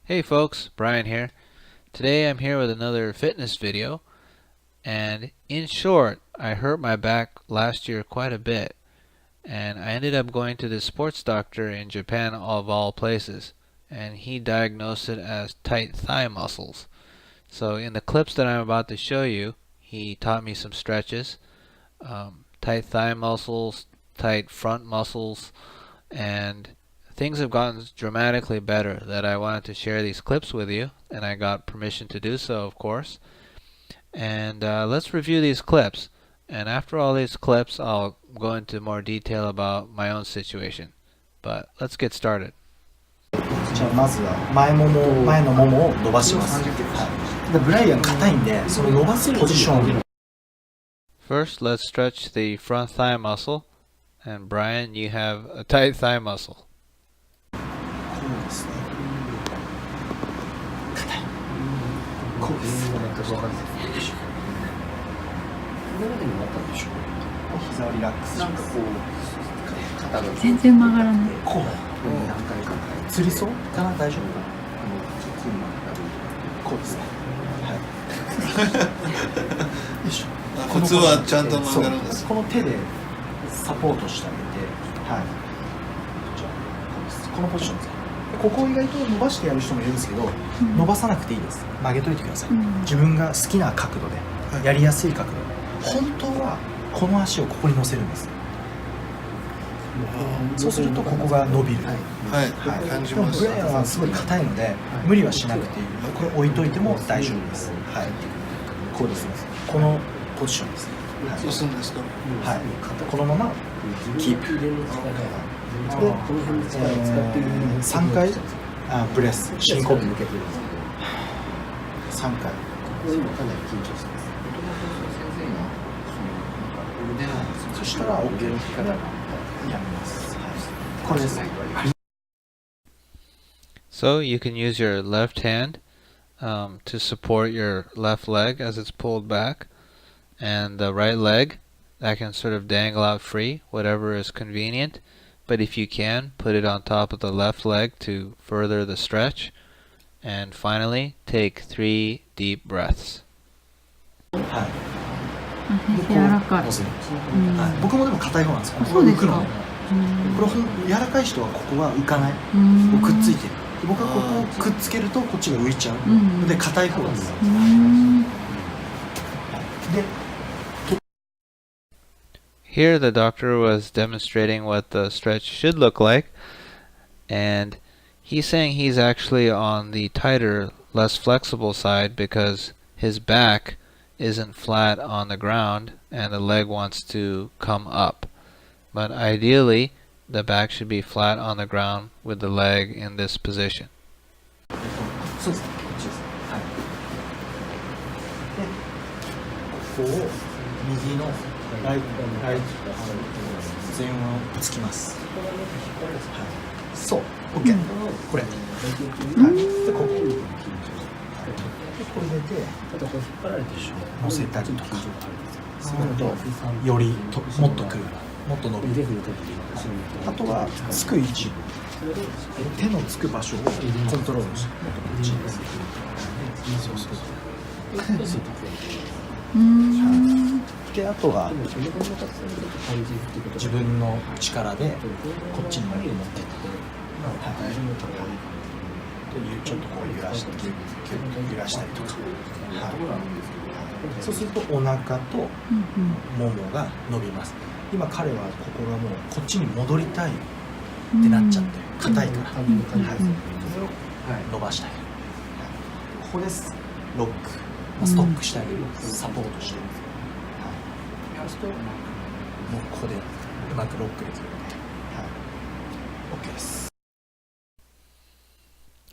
Hey folks, Brian here. Today I'm here with another fitness video, and in short, I hurt my back last year quite a bit, and I ended up going to the sports doctor in Japan of all places, and he diagnosed it as tight thigh muscles. So in the clips that I'm about to show you, he taught me some stretches, tight thigh muscles, tight front muscles, and things have gotten dramatically better that I wanted to share these clips with you, and I got permission to do so, of course. And let's review these clips. And after all these clips, I'll go into more detail about my own situation. But let's get started. じゃあまずは前のももを伸ばします。はい、でブライアン硬いんで、その伸ばすポジション。First, let's stretch the front thigh muscle. And Brian, you have a tight thigh muscle. こうですね。硬い。こうです。膝をリラックスします。全然曲がらない。こう。つりそうかな、大丈夫。こうですね。はい。よいしょ。普通はちゃんと曲がるんです。この手でサポートしてあげて、はい。じゃあこうです。このポジションです。ここを意外と伸ばしてやる人もいるんですけど、伸ばさなくていいです。曲げといてください。自分が好きな角度で、やりやすい角度で。本当はこの足をここに乗せるんです。そうするとここが伸びる。はい、感じます。でもブレアはすごい硬いので無理はしなくていい。これ置いといても大丈夫です。はい。こうですね。このポジションですね。そうするんですか。はい。このままキープ。で、3回ブレス深呼吸。3回。そしたら OK やめます。これですね。So you can use your left hand to support your left leg as it's pulled back, and the right leg that can sort of dangle out free, whatever is convenient. But if you can, put it on top of the left leg to further the stretch. And finally, take 3 deep breaths. はい。柔らかい。僕もでも硬い方なんですよ。そうですか。これ柔らかい人はここは浮かない。くっついてる。僕はここをくっつけるとこっちが浮いちゃう。で硬い方です。で。Here the doctor was demonstrating what the stretch should look like, and he's saying he's actually on the tighter, less flexible side because his back isn't flat on the ground and the leg wants to come up. But ideally, the back should be flat on the ground with the leg in this position. そうです。こっちです。はい。で、ここを右のライト前腕をつきます。はい。そう。OK。これ。はい。で、ここ。で、これで乗せたりとか。するとよりともっとくる。もっと伸びる。あとはつく位置。手のつく場所をコントロールして、もっとこっちに。そうそうそう。で、あとは自分の力でこっちに持っていって、ちょっとこう揺らしたりとか、そうするとお腹とももが伸びます。今彼はここがもうこっちに戻りたいってなっちゃってる。硬いから、それを伸ばしたい。ここです。ロック、ストックしてあげる、サポートしてる。そうするともうここでうまくロックできるので、OK です。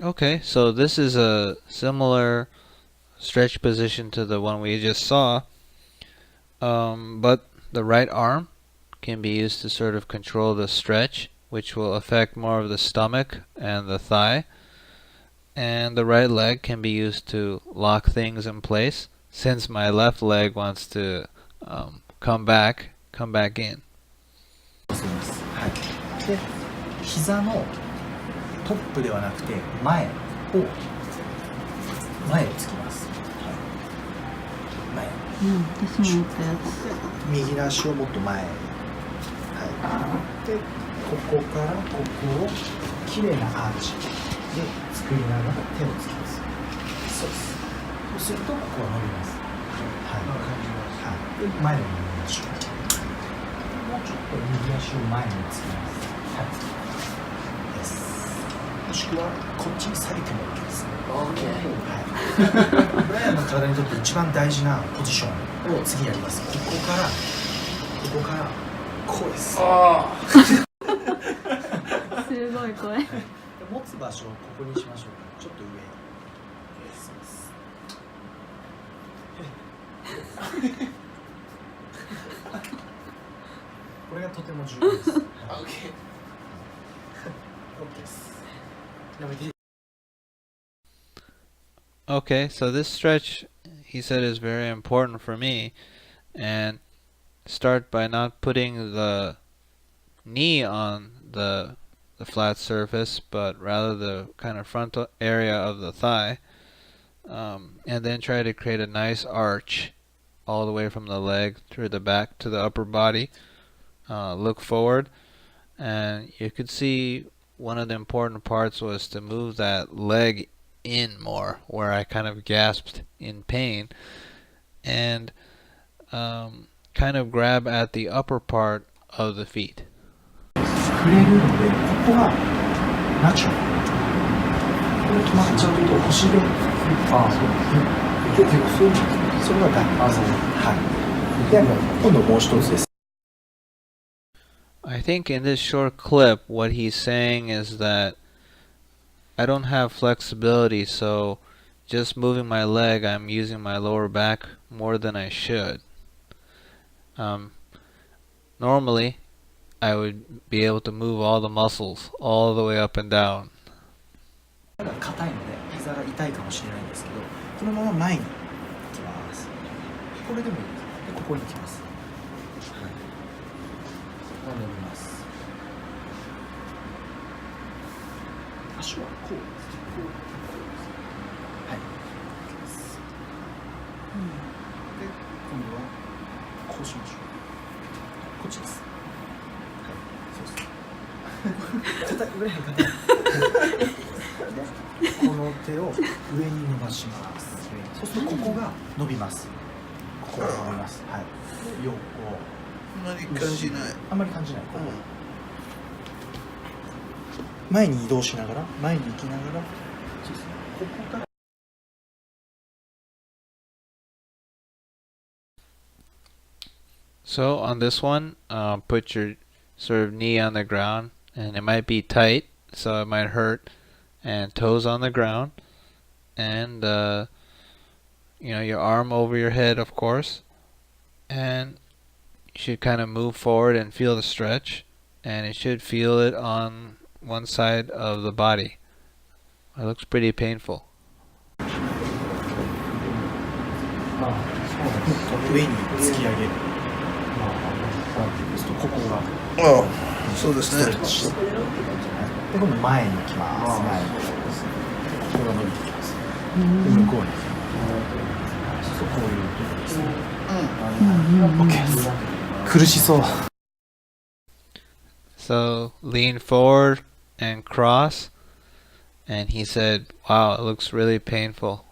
Okay, so this is a similar stretch position to the one we just saw, but the right arm can be used to sort of control the stretch, which will affect more of the stomach and the thigh. And the right leg can be used to lock things in place, since my left leg wants to come back in. で、膝のトップではなくて前を前をつきます。前。私もやったやつ。右の足をもっと前。はい。で、ここからここをきれいなアーチで作りながら手をつきます。そうです。そうするとここは伸びます。はい。はい。で、前を伸びましょう。もうちょっと右足を前につきます。はい。です。もしくはこっちに下げても OK です。はい。ブライアンの体にとって一番大事なポジションを次やります。ここからこうです。すごい声。持つ場所をここにしましょうか。ちょっと上。そうです。これがとても重要です。OK です。やめて。Okay, so this stretch, he said, is very important for me. And start by not putting the knee on the flat surface, but rather the kind of frontal area of the thigh. And then try to create a nice arch all the way from the leg through the back to the upper body. Look forward, and you could see one of the important parts was to move that leg in more, where I kind of gasped in pain, and kind of grab at the upper part of the feet. 触れるので、ここがナチュラル。これ止まっちゃうと腰で、それがダメ。はい。で、今度もう一つです。I think in this short clip, what he's saying is that I don't have flexibility, so just moving my leg, I'm using my lower back more than I should. Normally, I would be able to move all the muscles all the way up and down. 硬いので膝が痛いかもしれないんですけど、このまま前に行きます。これでもいいです。で、ここに行きます。はい。伸びます。足はこうです。こうです。はい。行きます。で、今度はこうしましょう。こっちです。はい。そうです。硬い、ぐらい硬い。この手を上に伸ばします。そうするとここが伸びます。ここが伸びます。はい。横。あんまり感じない。あんまり感じない。ここ。前に移動しながら、前に行きながら、そうですね。ここから。So on this one, put your sort of knee on the ground, and it might be tight, so it might hurt, and toes on the ground, and your arm over your head, of course, and you should kind of move forward and feel the stretch, and you should feel it on one side of the body. It looks pretty painful. 上に突き上げる。ここが。ああ、そうですね。で、今度前に行きます。前に。ここが伸びてきます。で、向こうに。そうするとこういうところですね。OK です。苦しそう。So lean forward and cross, and he said, "Wow, it looks really painful."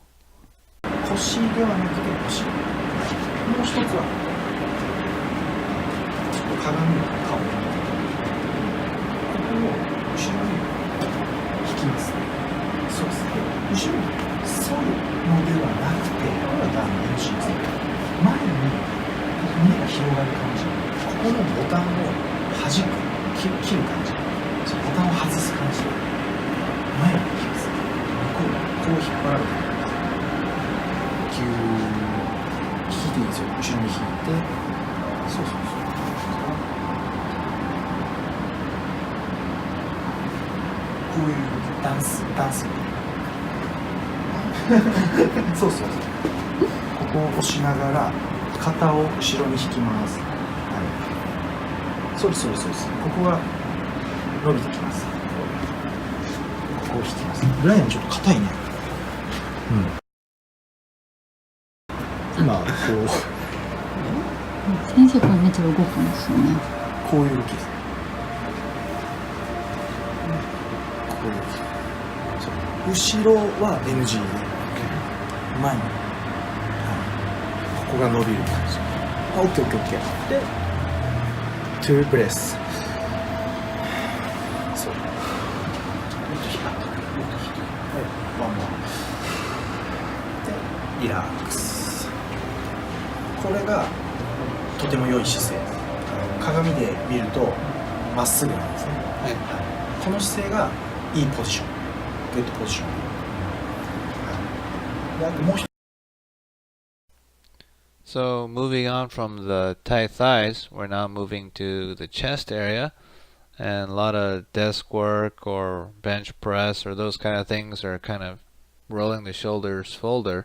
腰ではなくて腰。もう一つはちょっと鏡の顔。ここを後ろに引きます。そうですね。後ろに反るのではなくて、これはダメです。前に胸が広がる感じ。ここのボタンを弾く、切る感じ。ボタンを外す感じ。前に行きます。こう引っ張られて。引いていいですよ。後ろに引いて、そう。こういうダンス。そう。ここを押しながら肩を後ろに引きます。はい。そうです。ここが伸びてきます。ここ引きます。ブライアンちょっと硬いね。今こ先生これめっちゃ動くんですよね。ういう動きです。こういう動き。そう後ろは NG で前に、ここが伸びる感じ。OK。でトゥーブレス。そう。もっと引っ張ってくる。ワンモア。でリラックス。これがとても良い姿勢。鏡で見るとまっすぐなんですね。この姿勢がいいポジション。グッドポジション。であともう一つ。 So moving on from the tight thighs, we're now moving to the chest area, and a lot of desk work or bench press or those kind of things are kind of rolling the shoulders forward.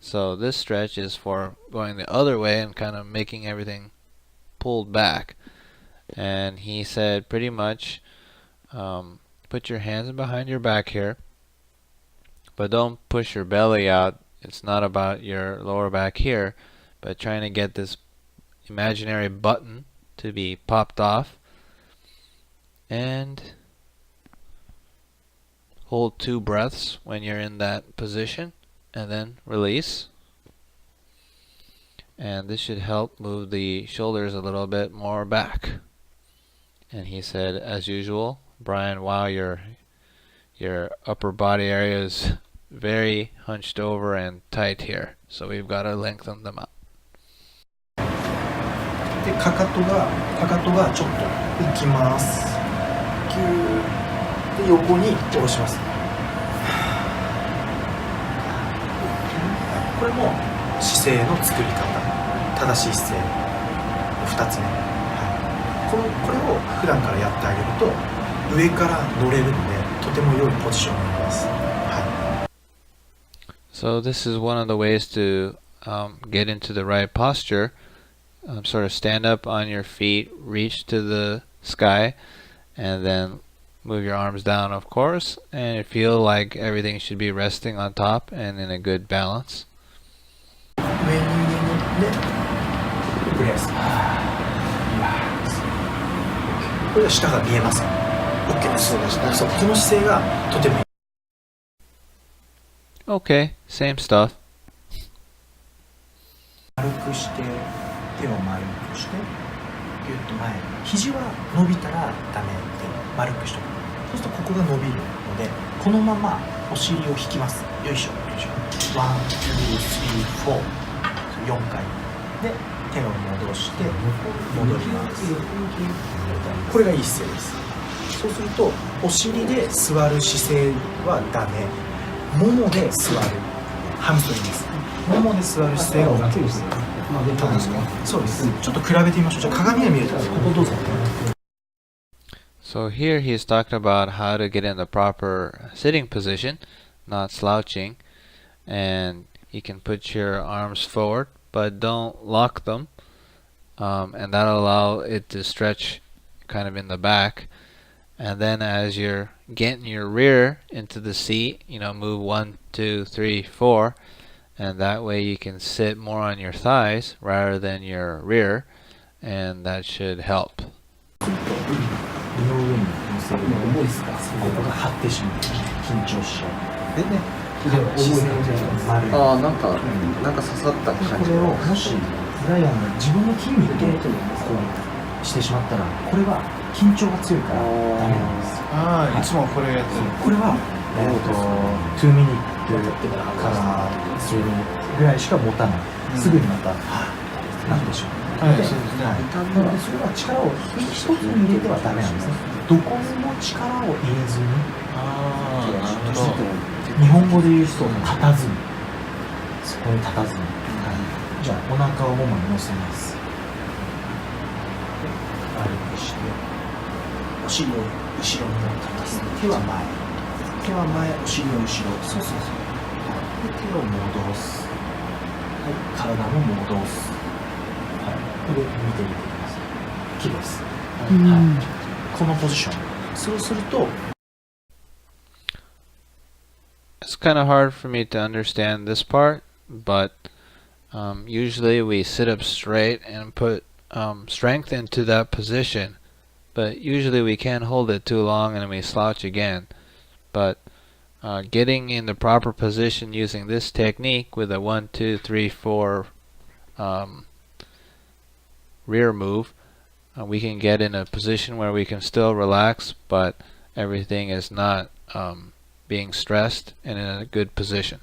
So this stretch is for going the other way and kind of making everything pulled back. And he said pretty much put your hands behind your back here, but don't push your belly out. It's not about your lower back here, but trying to get this imaginary button to be popped off. And hold 2 breaths when you're in that position, and then release. And this should help move the shoulders a little bit more back. And he said, as usual, Brian, wow, your upper body area is very hunched over and tight here, so we've got to lengthen them up. でかかとがちょっと浮きます。キューで横に下ろします。これも姿勢の作り方、正しい姿勢2つ目、これを普段からやってあげると上から乗れるのでとても良いポジションになります。So this is one of the ways to get into the right posture. Sort of stand up on your feet, reach to the sky, and then move your arms down, of course, and feel like everything should be resting on top and in a good balance. 上にでブレス、リラックス。これは下が見えます。 OK です。そう、この姿勢がとてもいい。 Okay, same stuff. 丸くして手を丸くしてギュッと前に、肘は伸びたらダメで丸くしておく。そうするとここが伸びるのでこのままお尻を引きます。よいしょよいしょ。1、2、3、4、4回で手を戻して戻ります。これがいい姿勢です。そうするとお尻で座る姿勢はダメ。ももで座る、ハムストリングです。ももで座る姿勢が OK です。そうです。ちょっと比べてみましょう。じゃあ鏡で見るとここどうぞ。 So here he's talking about how to get in the proper sitting position, not slouching, and you can put your arms forward, but don't lock them, and that'll allow it to stretch kind of in the back. And then as you're getting your rear into the seat, move 1, 2, 3, 4, and that way you can sit more on your thighs rather than your rear, and that should help. 胃の上に乗せるの重いですか。ここが張ってしまう、緊張しちゃう。でね、重い丸い。なんか刺さった感じ。これをもしブライアンが自分の筋肉でこうしてしまったら、これは緊張が強いからダメなんです。いつもこれやってる。これは2ミニットから3ミニットぐらいしか持たない。すぐにまたなんでしょう。それは力を一つに入れてはダメなんですね。どこにも力を入れずに、日本語で言うと立たずに、そこに立たずに、じゃあお腹をももに乗せます。丸くしてお尻を後ろに立たす。手は前、お尻を後ろ。そうで手を戻す。体も戻す。これ見てみてください。綺麗です。このポジション。そうすると kind of hard for me to understand this part, but usually we sit up straight and put strength into that position, but usually we can't hold it too long and then we slouch again. But getting in the proper position using this technique with a 1, 2, 3, 4 rear move, we can get in a position where we can still relax, but everything is not being stressed and in a good position.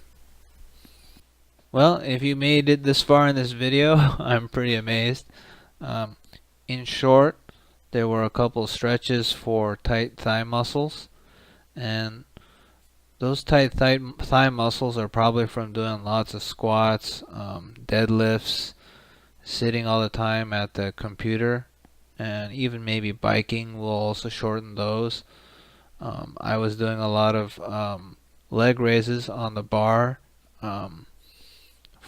Well, if you made it this far in this video, I'm pretty amazed. In short, there were a couple stretches for tight thigh muscles, and those tight thigh muscles are probably from doing lots of squats, deadlifts, sitting all the time at the computer, and even maybe biking will also shorten those. I was doing a lot of leg raises on the bar 4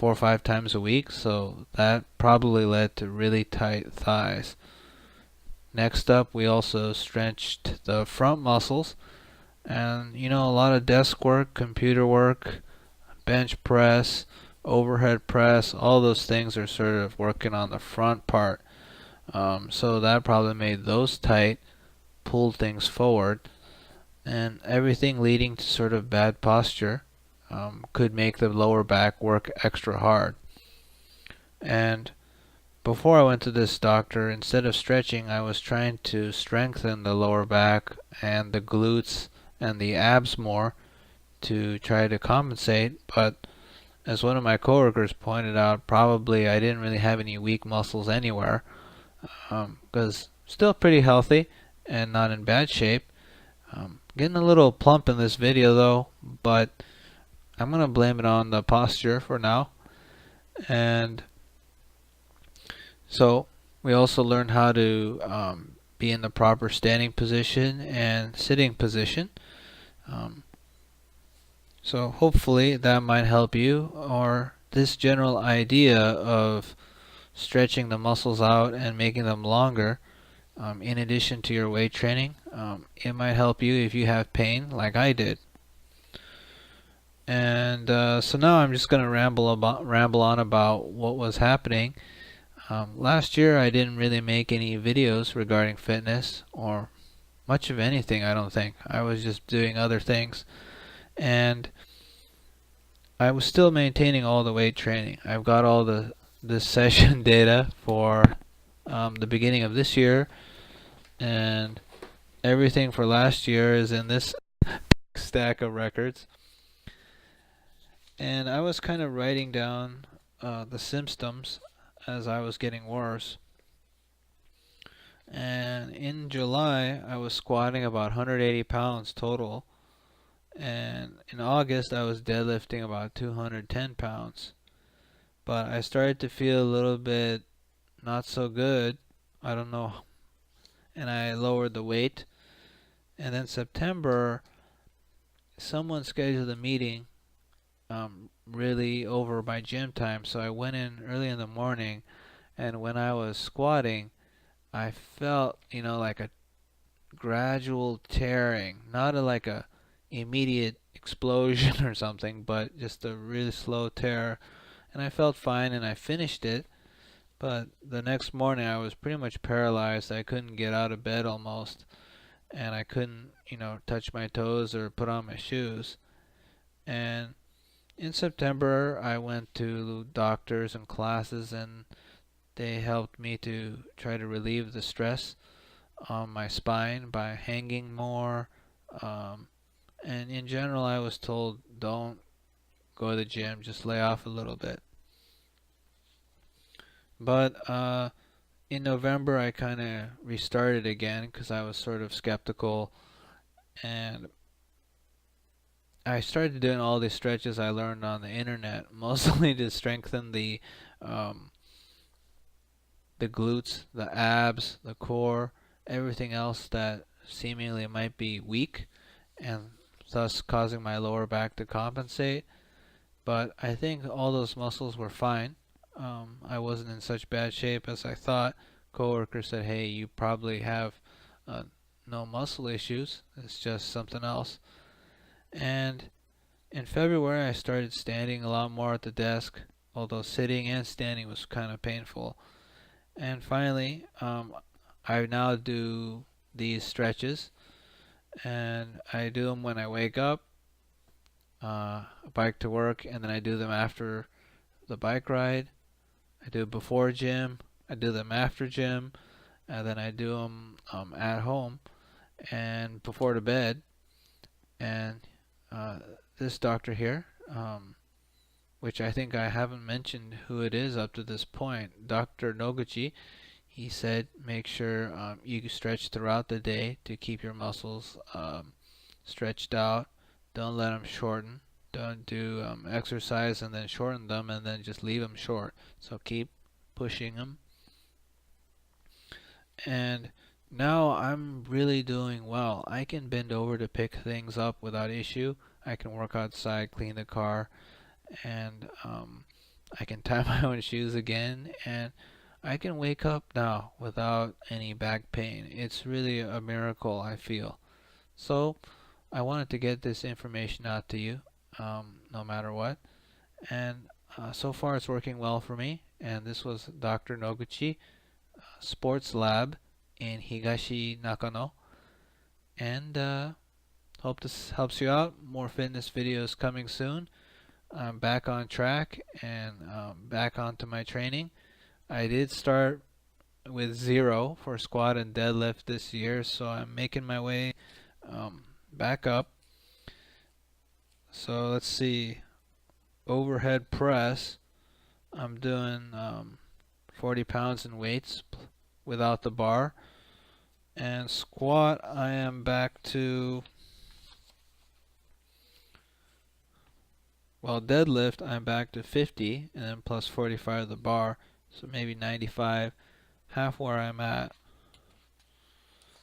or 5 times a week, so that probably led to really tight thighs. Next up, we also stretched the front muscles, and a lot of desk work, computer work, bench press, overhead press, all those things are sort of working on the front part. So that probably made those tight, pulled things forward, and everything leading to sort of bad posture could make the lower back work extra hard. And before I went to this doctor, instead of stretching, I was trying to strengthen the lower back and the glutes and the abs more to try to compensate, but as one of my coworkers pointed out, probably I didn't really have any weak muscles anywhere, because still pretty healthy and not in bad shape. Getting a little plump in this video though, but I'm going to blame it on the posture for now. And so we also learned how to be in the proper standing position and sitting position. So hopefully that might help you, or this general idea of stretching the muscles out and making them longer in addition to your weight training. It might help you if you have pain like I did. And so now I'm just going to ramble on about what was happening. Last year I didn't really make any videos regarding fitness or much of anything, I don't think. I was just doing other things. And I was still maintaining all the weight training. I've got all the session data for the beginning of this year, and everything for last year is in this stack of records. And I was kind of writing down the symptoms as I was getting worse. And in July, I was squatting about 180 pounds total. And in August, I was deadlifting about 210 pounds. But I started to feel a little bit not so good. I don't know. And I lowered the weight. And then September, someone scheduled a meeting really over my gym time, so I went in early in the morning, and when I was squatting, I felt like a gradual tearing, not like a immediate explosion or something, but just a really slow tear, and I felt fine and I finished it. But the next morning I was pretty much paralyzed. I couldn't get out of bed almost, and I couldn't touch my toes or put on my shoes. And in September, I went to doctors and classes, and they helped me to try to relieve the stress on my spine by hanging more. And in general, I was told, don't go to the gym, just lay off a little bit. But in November, I kind of restarted again because I was sort of skeptical, and I started doing all these stretches I learned on the internet, mostly to strengthen the glutes, the abs, the core, everything else that seemingly might be weak, and thus causing my lower back to compensate. But I think all those muscles were fine. I wasn't in such bad shape as I thought. Coworkers said, hey, you probably have no muscle issues, it's just something else. And In February, I started standing a lot more at the desk, although sitting and standing was kind of painful. And finally, I now do these stretches, and I do them when I wake up, bike to work, and then I do them after the bike ride. I do it before gym, I do them after gym, and then I do them at home and before the bed. And this doctor here, which I think I haven't mentioned who it is up to this point, Dr. Noguchi, he said make sure you stretch throughout the day to keep your muscles stretched out. Don't let them shorten. Don't do exercise and then shorten them and then just leave them short. So keep pushing them. And now I'm really doing well. I can bend over to pick things up without issue. I can work outside, clean the car, and I can tie my own shoes again, and I can wake up now without any back pain. It's really a miracle, I feel. So I wanted to get this information out to you, no matter what. And so far it's working well for me. And this was Dr. Noguchi, Sports Lab in Higashi Nakano. And hope this helps you out. More fitness videos coming soon. I'm back on track and back onto my training. I did start with 0 for squat and deadlift this year, so I'm making my way back up. So let's see. Overhead press, I'm doing 40 pounds in weights without the bar. And squat, I am back to, well, deadlift, I'm back to 50 and then plus 45 of the bar, so maybe 95, half where I'm at.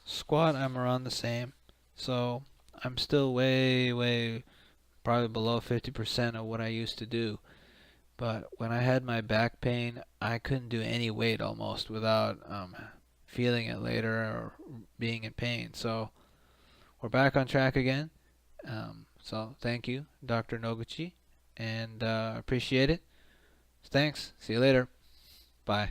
Squat, I'm around the same, so I'm still way probably below 50% of what I used to do. But when I had my back pain, I couldn't do any weight almost without feeling it later or being in pain. So we're back on track again. So thank you, Dr. Noguchi, and appreciate it. Thanks. See you later. Bye.